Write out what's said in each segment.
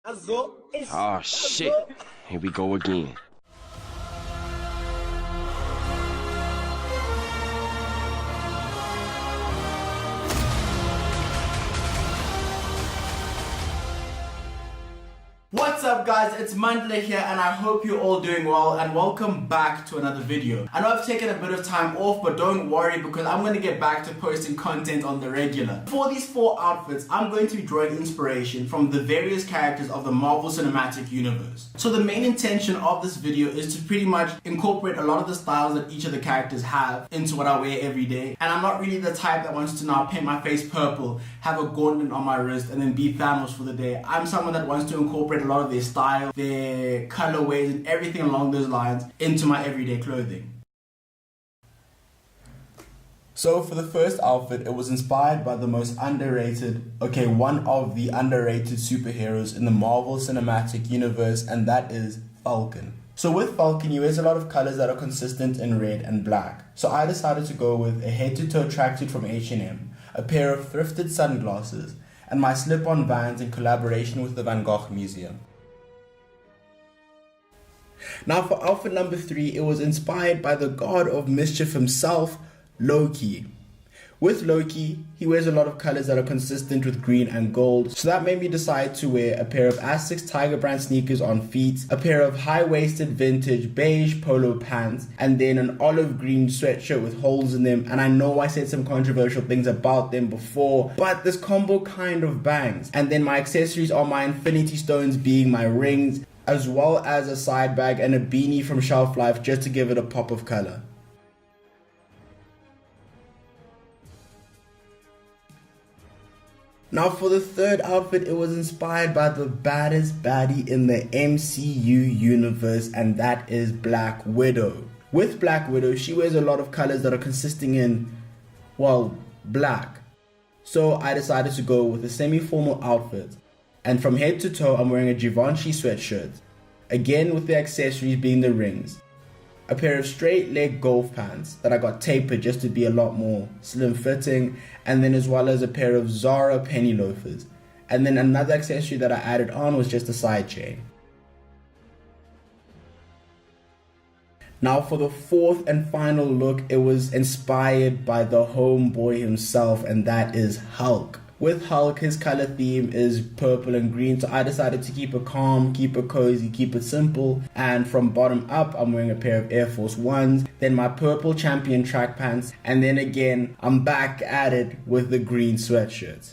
Oh shit, here we go again. What's up guys, it's Mandla here and I hope you're all doing well and welcome back to another video. I know I've taken a bit of time off, but don't worry because I'm going to get back to posting content on the regular. For these 4 outfits, I'm going to be drawing inspiration from the various characters of the Marvel Cinematic Universe. So the main intention of this video is to pretty much incorporate a lot of the styles that each of the characters have into what I wear every day. And I'm not really the type that wants to now paint my face purple, have a gauntlet on my wrist and then be Thanos for the day. I'm someone that wants to incorporate a lot of their style, their colorways and everything along those lines into my everyday clothing. So for the first outfit, it was inspired by the most underrated, one of the underrated superheroes in the Marvel Cinematic Universe, and that is Falcon. So with Falcon, he wears a lot of colors that are consistent in red and black. So I decided to go with a head-to-toe tracksuit from H&M, a pair of thrifted sunglasses, and my slip-on Vans in collaboration with the Van Gogh Museum. Now for outfit number 3, it was inspired by the god of mischief himself, Loki. With Loki, he wears a lot of colors that are consistent with green and gold, so that made me decide to wear a pair of Asics Tiger Brand sneakers on feet, a pair of high-waisted vintage beige polo pants, and then an olive green sweatshirt with holes in them. And I know I said some controversial things about them before, but this combo kind of bangs. And then my accessories are my infinity stones being my rings, as well as a side bag and a beanie from Shelf Life just to give it a pop of color. Now for the third outfit, it was inspired by the baddest baddie in the MCU universe, and that is Black Widow. With Black Widow, she wears a lot of colors that are consisting in, well, black. So I decided to go with a semi-formal outfit. And from head to toe, I'm wearing a Givenchy sweatshirt. Again with the accessories being the rings. A pair of straight leg golf pants that I got tapered just to be a lot more slim fitting, and then as well as a pair of Zara penny loafers. And then another accessory that I added on was just a side chain. Now for the fourth and final look, it was inspired by the homeboy himself, and that is Hulk. With Hulk, his color theme is purple and green, so I decided to keep it calm, keep it cozy, keep it simple. And from bottom up, I'm wearing a pair of Air Force Ones, then my purple Champion track pants, and then again, I'm back at it with the green sweatshirt.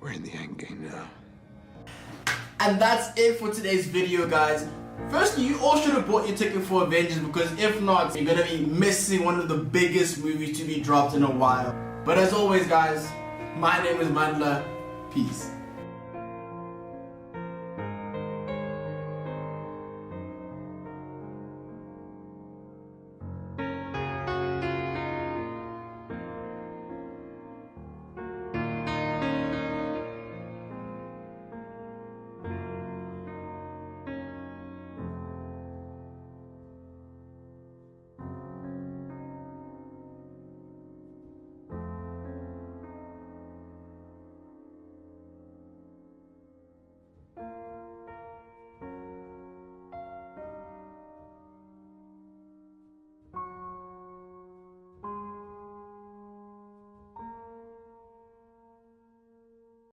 We're in the Endgame now. And that's it for today's video, guys. Firstly, you all should have bought your ticket for Avengers, because if not, you're gonna be missing one of the biggest movies to be dropped in a while. But as always guys, my name is Mandla. Peace.